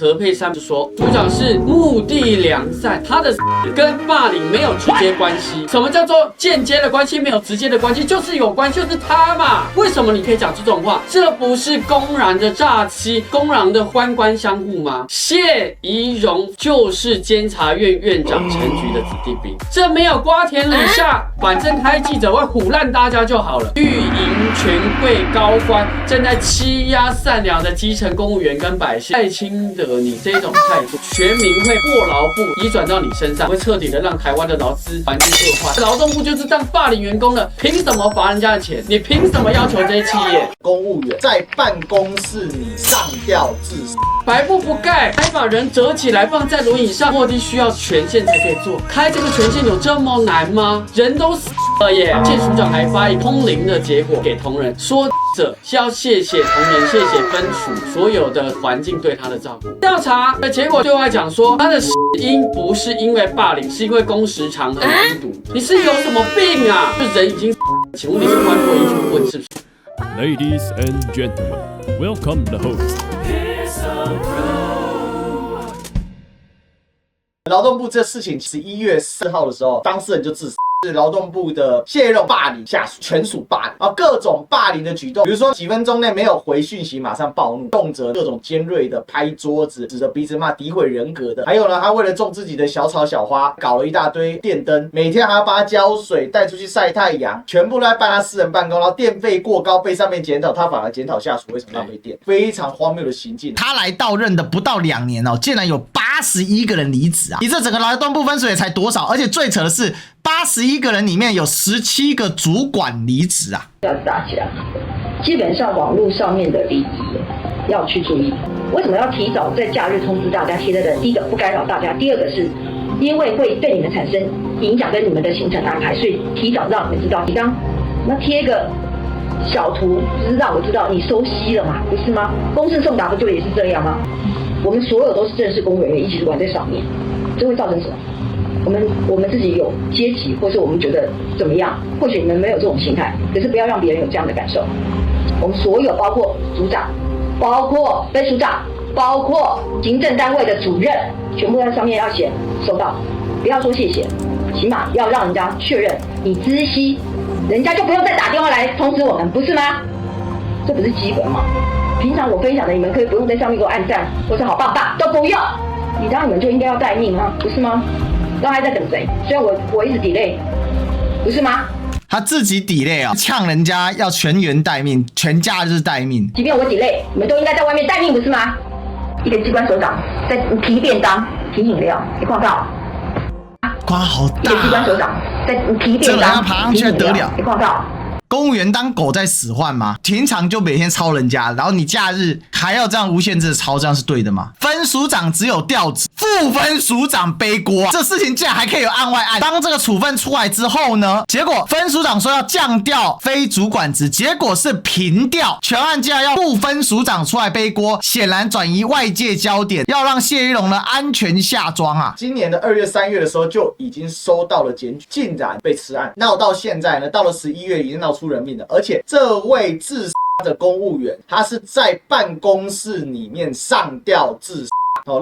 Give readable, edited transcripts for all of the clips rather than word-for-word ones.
何佩珊就说，组长是目的良善，他的死跟霸凌没有直接关系。什么叫做间接的关系？没有直接的关系，就是有关系，就是他嘛。为什么你可以讲出这种话？这不是公然的诈欺，公然的官官相护吗？谢宜容就是监察院院长陈菊的子弟兵，这没有瓜田李下，反正开记者会唬烂大家就好了。绿营权贵高官正在欺压善良的基层公务员跟百姓，太轻的你这种态度，全民会过劳部移转到你身上，会彻底的让台湾的劳资环境恶化。劳动部就是当霸凌员工了，凭什么罚人家的钱？你凭什么要求这些企业公务员在办公室里上吊自杀？白布不盖，还把人折起来放在轮椅上，目的需要权限才可以做。开这个权限有这么难吗？人都死了耶！建署长还发一个通灵的结果给同仁，说者是要谢谢同仁，谢谢分署所有的环境对他的照顾。调查的结果对外讲说，他的死因不是因为霸凌，是因为工时长很孤独。你是有什么病啊？就人已经死了，请问你是关过医去问是不是 ？Ladies and gentlemen, welcome the host. 劳动部这事情11月4号的时候，当事人就自杀。是劳动部的泄露霸凌下属，全属霸凌，然后各种霸凌的举动，比如说几分钟内没有回讯息，马上暴怒，动辄各种尖锐的拍桌子，指着鼻子骂，诋毁人格的。还有呢，他为了种自己的小草小花，搞了一大堆电灯，每天还要帮他浇水，带出去晒太阳，全部都在办他私人办公，然后电费过高被上面检讨，他反而检讨下属为什么浪费电，非常荒谬的行径。他来到任的不到2年哦，竟然有81个人离职啊！你这整个劳动部分水也才多少？而且最扯的是，81个人里面有17个主管离职啊！要大家基本上网络上面的离职要去注意，为什么要提早在假日通知大家贴在的？第一个不干扰大家，第二个是因为会对你们产生影响跟你们的行程安排，所以提早让你们知道。你刚那贴一个小图，就是让我知道你收悉了嘛，不是吗？公事送达不就也是这样吗？我们所有都是正式公务员，一级主管在上面，这会造成什么？我们自己有阶级，或是我们觉得怎么样？或许你们没有这种心态，可是不要让别人有这样的感受。我们所有包括组长、包括分署长、包括行政单位的主任，全部在上面要写收到，不要说谢谢，起码要让人家确认你知悉，人家就不用再打电话来通知我们，不是吗？这不是基本吗？平常我分享的，你们可以不用在上面给我按赞或者好棒棒，都不用。你当你们就应该要待命啊，不是吗？刚才在等谁？虽然我一直 delay， 不是吗？他自己 delay 啊，呛人家要全员待命，全假日待命。即便我 delay， 你们都应该在外面待命，不是吗？一个机关首长在提便当、提饮料、提广告，瓜好大。一个机关首长在提便当、爬上去得了。提广告。公务员当狗在使唤吗？平常就每天抄人家，然后你假日还要这样无限制的抄，这样是对的吗？分署长只有调职，副分署长背锅，这事情竟然还可以有案外案。当这个处分出来之后呢，结果分署长说要降调非主管职，结果是平调，全案竟然要副分署长出来背锅，显然转移外界焦点，要让谢宜容呢安全下庄啊。今年的2月、3月的时候就已经收到了检举，竟然被吃案，闹到现在呢，到了11月已经闹出人命了，而且这位自杀的公务员，他是在办公室里面上吊自杀。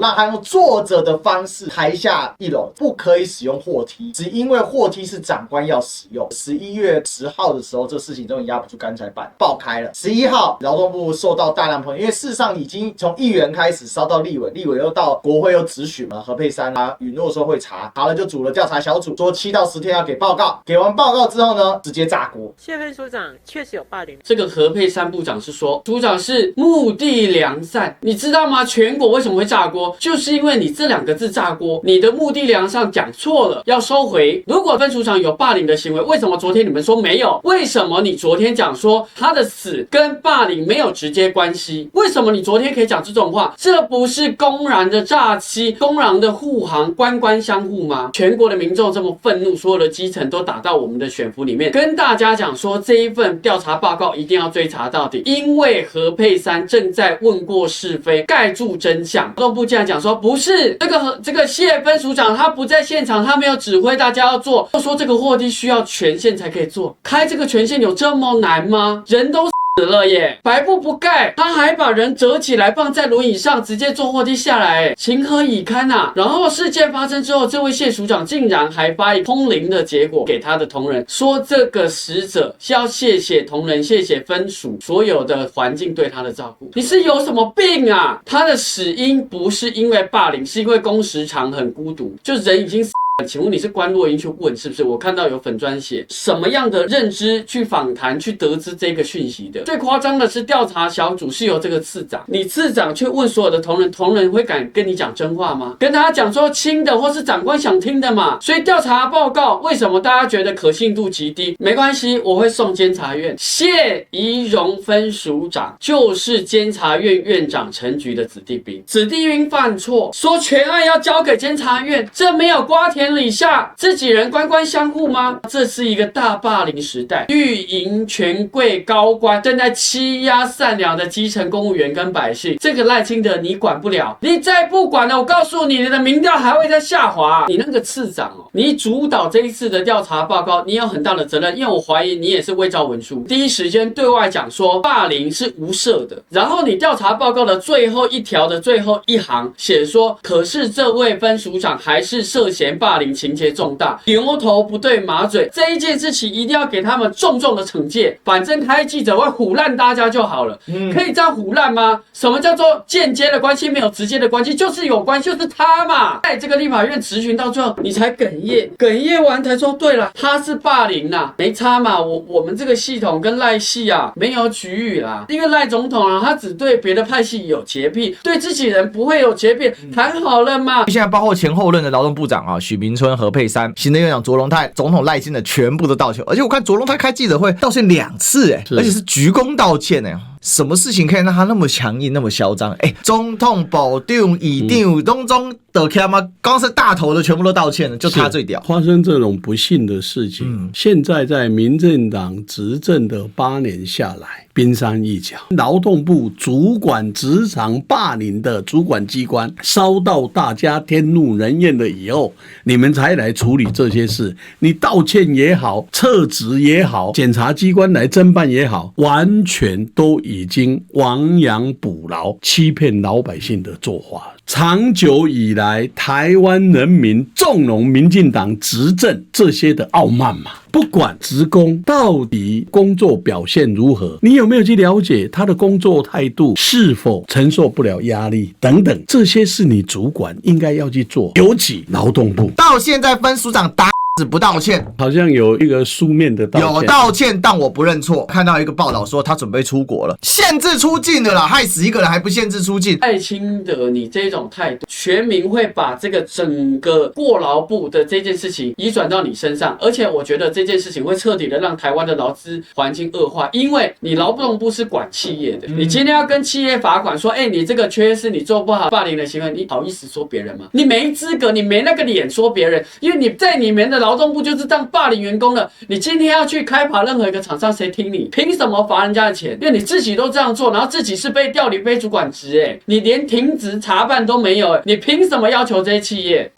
让他用坐着的方式台下一楼，不可以使用货梯，只因为货梯是长官要使用。11月10号的时候，这事情终于压不住干柴板，爆开了。11号，劳动部受到大量抨击，因为事实上已经从议员开始烧到立委，立委又到国会又质询了，何佩珊啊允诺说会查了就组了调查小组，说7到10天要给报告，给完报告之后呢，直接炸锅。谢分署长确实有霸凌，这个何佩珊部长是说，署长是目的良善，你知道吗？全国为什么会炸锅？就是因为你这2个字炸锅，你的目的良善讲错了，要收回。如果分署长有霸凌的行为，为什么昨天你们说没有？为什么你昨天讲说他的死跟霸凌没有直接关系？为什么你昨天可以讲这种话？这不是公然的诈欺，公然的护航，官官相护吗？全国的民众这么愤怒，所有的基层都打到我们的选服里面，跟大家讲说这一份调查报告一定要追查到底，因为何佩珊正在问过是非，盖住真相。劳动部竟然讲说不是这个谢分署长他不在现场，他没有指挥大家要做，说这个货梯需要权限才可以做，开这个权限有这么难吗？人都死死了耶，白布不盖，他还把人折起来放在轮椅上，直接坐货梯下来，情何以堪啊！然后事件发生之后，这位谢署长竟然还发一通灵的结果给他的同仁，说这个死者要谢谢同仁，谢谢分署所有的环境对他的照顾。你是有什么病啊？他的死因不是因为霸凌，是因为工时长很孤独，就人已经死。请问你是关若英去问是不是？我看到有粉专写什么样的认知去访谈去得知这个讯息的。最夸张的是调查小组是由这个次长，你次长去问所有的同仁，同仁会敢跟你讲真话吗？跟他讲说轻的或是长官想听的嘛。所以调查报告为什么大家觉得可信度极低？没关系，我会送监察院。谢宜荣分署长就是监察院院长陈菊的子弟兵，子弟兵犯错，说全案要交给监察院，这没有瓜田李下，自己人官官相护吗？这是一个大霸凌时代，绿营权贵高官正在欺压善良的基层公务员跟百姓。这个赖清德你管不了，你再不管了，我告诉你，你的民调还会再下滑。你那个次长哦，你主导这一次的调查报告，你有很大的责任，因为我怀疑你也是伪造文书，第一时间对外讲说霸凌是无赦的，然后你调查报告的最后一条的最后一行写说，可是这位分署长还是涉嫌霸凌情节重大，牛头不对马嘴，这一件事情一定要给他们重重的惩戒。反正开记者会唬烂大家就好了，可以这样唬烂吗？什么叫做间接的关系，没有直接的关系，就是有关系，就是他嘛。在这个立法院质询到最后，你才哽咽，哽咽完才说，对了，他是霸凌啦，没差嘛。我们这个系统跟赖系啊没有局域啦，因为赖总统啊，他只对别的派系有洁癖，对自己人不会有洁癖，谈好了嘛。现在包括前后任的劳动部长啊，许明春、何佩珊、行政院长卓荣泰、总统赖清德全部都道歉，而且我看卓荣泰开记者会道歉2次，而且是鞠躬道歉什么事情可以让他那么强硬、那么嚣张？总统、部长、议长、当中的他妈，刚是大头的全部都道歉了，就他最屌。发生这种不幸的事情，现在在民进党执政的8年下来，冰山一角。劳动部主管职场霸凌的主管机关烧到大家天怒人怨了以后，你们才来处理这些事。你道歉也好，撤职也好，检察机关来侦办也好，完全都已经亡羊补牢，欺骗老百姓的做法。长久以来，台湾人民纵容民进党执政这些的傲慢嘛，不管职工到底工作表现如何，你有没有去了解他的工作态度是否承受不了压力等等，这些是你主管应该要去做，尤其劳动部。到现在分署长打死不道歉，好像有一个书面的道歉，有道歉，但我不认错。看到一个报道说他准备出国了，限制出境的啦，害死一个人还不限制出境。赖清德你这种态度，全民会把这个整个过劳部的这件事情移转到你身上，而且我觉得这件事情会彻底的让台湾的劳资环境恶化，因为你劳动部是管企业的，你今天要跟企业罚款说，你这个缺失你做不好，霸凌的行为，你好意思说别人吗？你没资格，你没那个脸说别人，因为你在你们的劳动部就是当霸凌员工了。你今天要去开罚任何一个厂商，谁听你？凭什么罚人家的钱？因为你自己都这样做，然后自己是被调离非主管职，你连停职查办都没有，你凭什么要求这些企业？